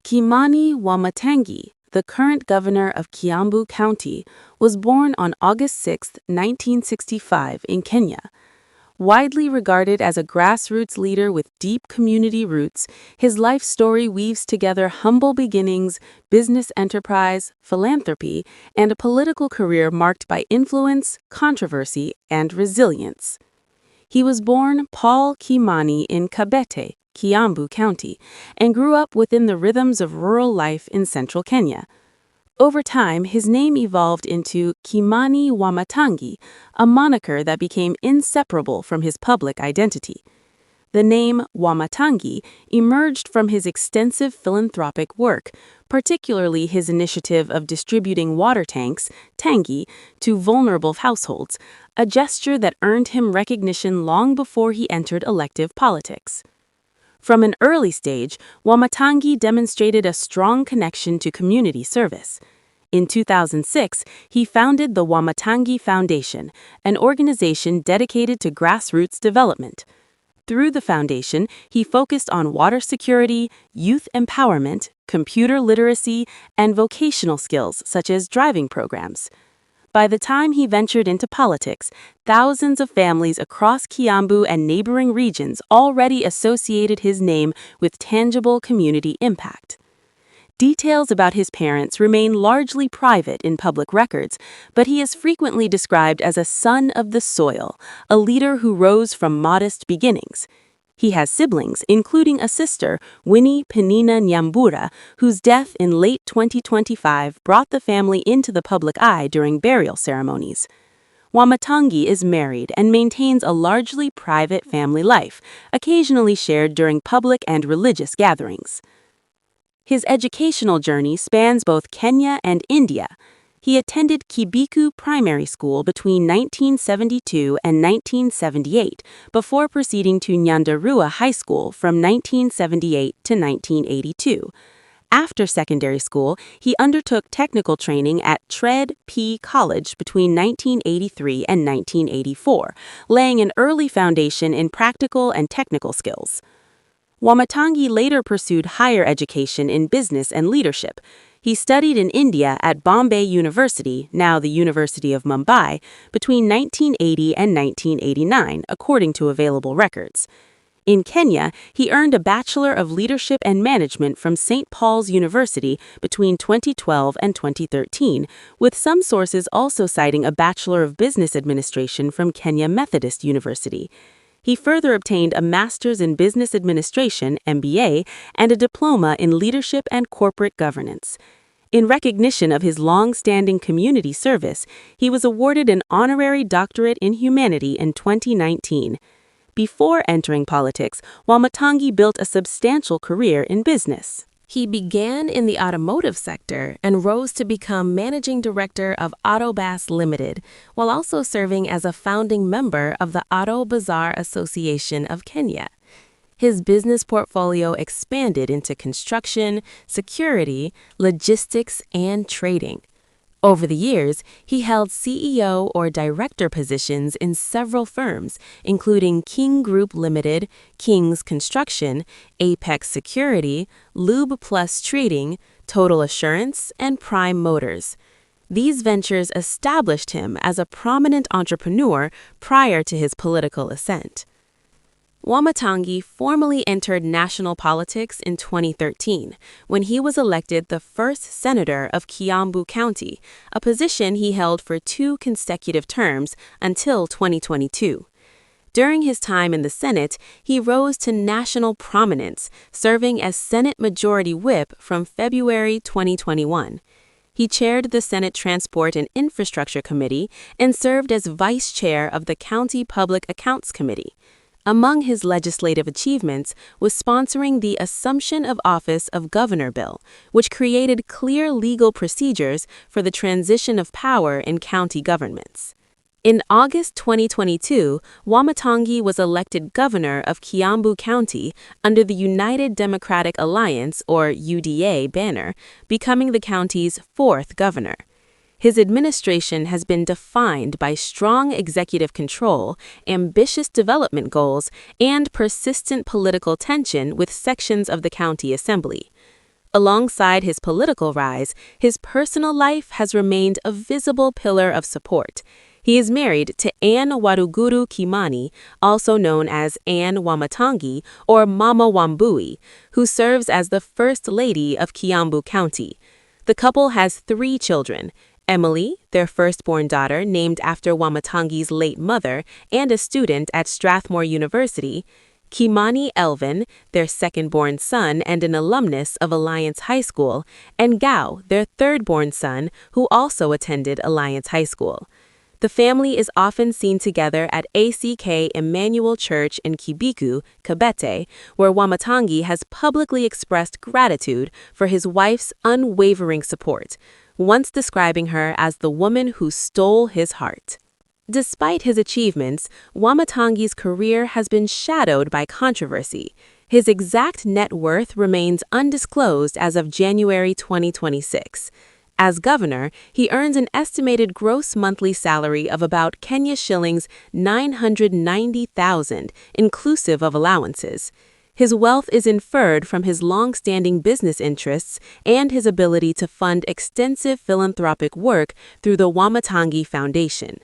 Kimani Wamatangi, the current governor of Kiambu County, was born on August 6, 1965 in Kenya. Widely regarded as a grassroots leader with deep community roots, his life story weaves together humble beginnings, business enterprise, philanthropy, and a political career marked by influence, controversy, and resilience. He was born Paul Kimani in Kabete, Kiambu County, and grew up within the rhythms of rural life in central Kenya. Over time, his name evolved into Kimani Wamatangi, a moniker that became inseparable from his public identity. The name Wamatangi emerged from his extensive philanthropic work, particularly his initiative of distributing water tanks, tangi, to vulnerable households, a gesture that earned him recognition long before he entered elective politics. From an early stage, Wamatangi demonstrated a strong connection to community service. In 2006, he founded the Wamatangi Foundation, an organization dedicated to grassroots development. Through the foundation, he focused on water security, youth empowerment, computer literacy, and vocational skills such as driving programs. By the time he ventured into politics, thousands of families across Kiambu and neighboring regions already associated his name with tangible community impact. Details about his parents remain largely private in public records, but he is frequently described as a son of the soil, a leader who rose from modest beginnings. He has siblings, including a sister, Winnie Penina Nyambura, whose death in late 2025 brought the family into the public eye during burial ceremonies. Wamatangi is married and maintains a largely private family life, occasionally shared during public and religious gatherings. His educational journey spans both Kenya and India. He attended Kibiku Primary School between 1972 and 1978, before proceeding to Nyandarua High School from 1978 to 1982. After secondary school, he undertook technical training at Tred P. College between 1983 and 1984, laying an early foundation in practical and technical skills. Wamatangi later pursued higher education in business and leadership. He studied in India at Bombay University, now the University of Mumbai, between 1980 and 1989, according to available records. In Kenya, he earned a Bachelor of Leadership and Management from St. Paul's University between 2012 and 2013, with some sources also citing a Bachelor of Business Administration from Kenya Methodist University. He further obtained a Master's in Business Administration, MBA, and a Diploma in Leadership and Corporate Governance. In recognition of his long-standing community service, he was awarded an Honorary Doctorate in Humanity in 2019. Before entering politics, Wamatangi built a substantial career in business. He began in the automotive sector and rose to become managing director of Autobas Limited, while also serving as a founding member of the Auto Bazaar Association of Kenya. His business portfolio expanded into construction, security, logistics, and trading. Over the years, he held CEO or director positions in several firms, including King Group Limited, King's Construction, Apex Security, Lube Plus Trading, Total Assurance, and Prime Motors. These ventures established him as a prominent entrepreneur prior to his political ascent. Wamatangi formally entered national politics in 2013, when he was elected the first senator of Kiambu County, a position he held for 2 consecutive terms until 2022. During his time in the Senate, he rose to national prominence, serving as Senate Majority Whip from February 2021. He chaired the Senate Transport and Infrastructure Committee and served as vice chair of the County Public Accounts Committee. Among his legislative achievements was sponsoring the Assumption of Office of Governor Bill, which created clear legal procedures for the transition of power in county governments. In August 2022, Wamatangi was elected governor of Kiambu County under the United Democratic Alliance, or UDA, banner, becoming the county's 4th governor. His administration has been defined by strong executive control, ambitious development goals, and persistent political tension with sections of the county assembly. Alongside his political rise, his personal life has remained a visible pillar of support. He is married to Anne Waruguru Kimani, also known as Anne Wamatangi or Mama Wambui, who serves as the First Lady of Kiambu County. The couple has 3 children: Emily, their firstborn daughter named after Wamatangi's late mother and a student at Strathmore University; Kimani Elvin, their second-born son and an alumnus of Alliance High School; and Gao, their third-born son, who also attended Alliance High School. The family is often seen together at ACK Emmanuel Church in Kibiku, Kabete, where Wamatangi has publicly expressed gratitude for his wife's unwavering support, once describing her as the woman who stole his heart. Despite his achievements, Wamatangi's career has been shadowed by controversy. His exact net worth remains undisclosed as of January 2026. As governor, he earns an estimated gross monthly salary of about Kenya shillings 990,000, inclusive of allowances. His wealth is inferred from his long-standing business interests and his ability to fund extensive philanthropic work through the Wamatangi Foundation.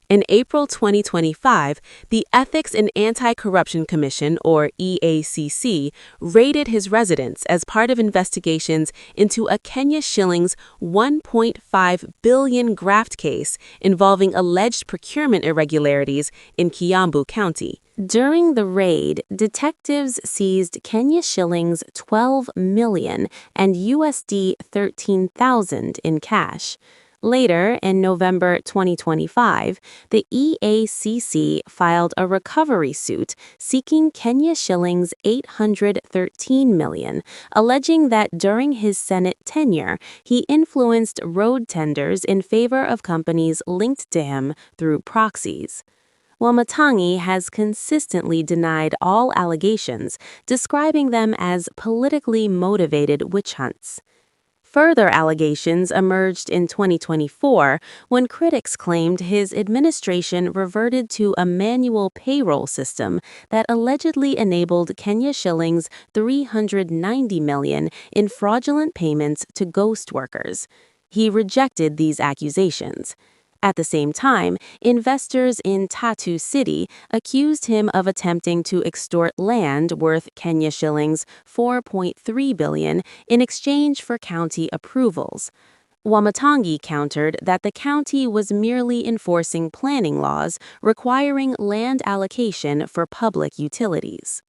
In April 2025, the Ethics and Anti-Corruption Commission, or EACC, raided his residence as part of investigations into a Kenya shillings 1.5 billion graft case involving alleged procurement irregularities in Kiambu County. During the raid, detectives seized Kenya shillings 12 million and USD 13,000 in cash. Later, in November 2025, the EACC filed a recovery suit seeking Kenya shillings 813 million, alleging that during his Senate tenure, he influenced road tenders in favor of companies linked to him through proxies. Wamatangi has consistently denied all allegations, describing them as politically motivated witch hunts. Further allegations emerged in 2024 when critics claimed his administration reverted to a manual payroll system that allegedly enabled Kenya shillings 390 million in fraudulent payments to ghost workers. He rejected these accusations. At the same time, investors in Tatu City accused him of attempting to extort land worth Kenya shillings 4.3 billion in exchange for county approvals. Wamatangi countered that the county was merely enforcing planning laws requiring land allocation for public utilities.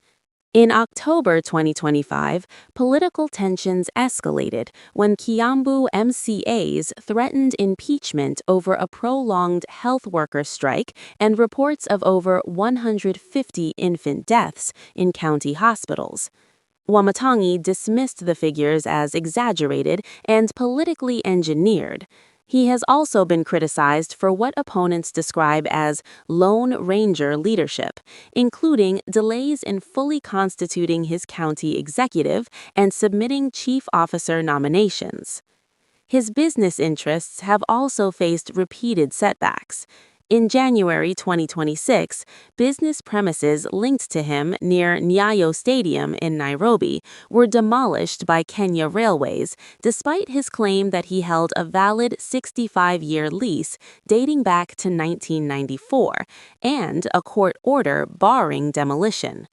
In October 2025, political tensions escalated when Kiambu MCAs threatened impeachment over a prolonged health worker strike and reports of over 150 infant deaths in county hospitals. Wamatangi dismissed the figures as exaggerated and politically engineered. He has also been criticized for what opponents describe as Lone Ranger leadership, including delays in fully constituting his county executive and submitting chief officer nominations. His business interests have also faced repeated setbacks. In January 2026, business premises linked to him near Nyayo Stadium in Nairobi were demolished by Kenya Railways, despite his claim that he held a valid 65-year lease dating back to 1994 and a court order barring demolition.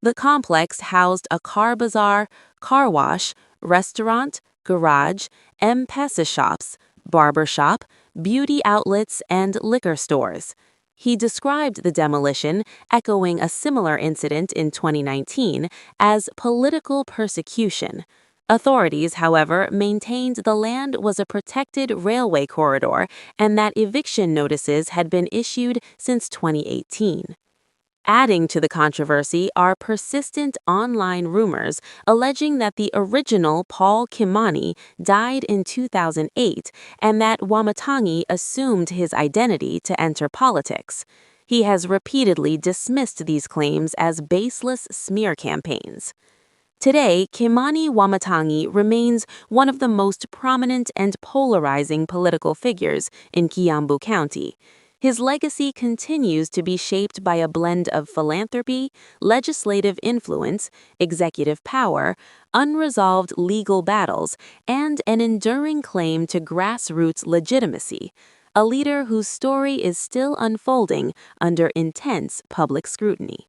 The complex housed a car bazaar, car wash, restaurant, garage, M-Pesa shops, barber shop, beauty outlets, and liquor stores. He described the demolition, echoing a similar incident in 2019, as political persecution. Authorities, however, maintained the land was a protected railway corridor and that eviction notices had been issued since 2018. Adding to the controversy are persistent online rumors alleging that the original Paul Kimani died in 2008 and that Wamatangi assumed his identity to enter politics. He has repeatedly dismissed these claims as baseless smear campaigns. Today, Kimani Wamatangi remains one of the most prominent and polarizing political figures in Kiambu County. His legacy continues to be shaped by a blend of philanthropy, legislative influence, executive power, unresolved legal battles, and an enduring claim to grassroots legitimacy, a leader whose story is still unfolding under intense public scrutiny.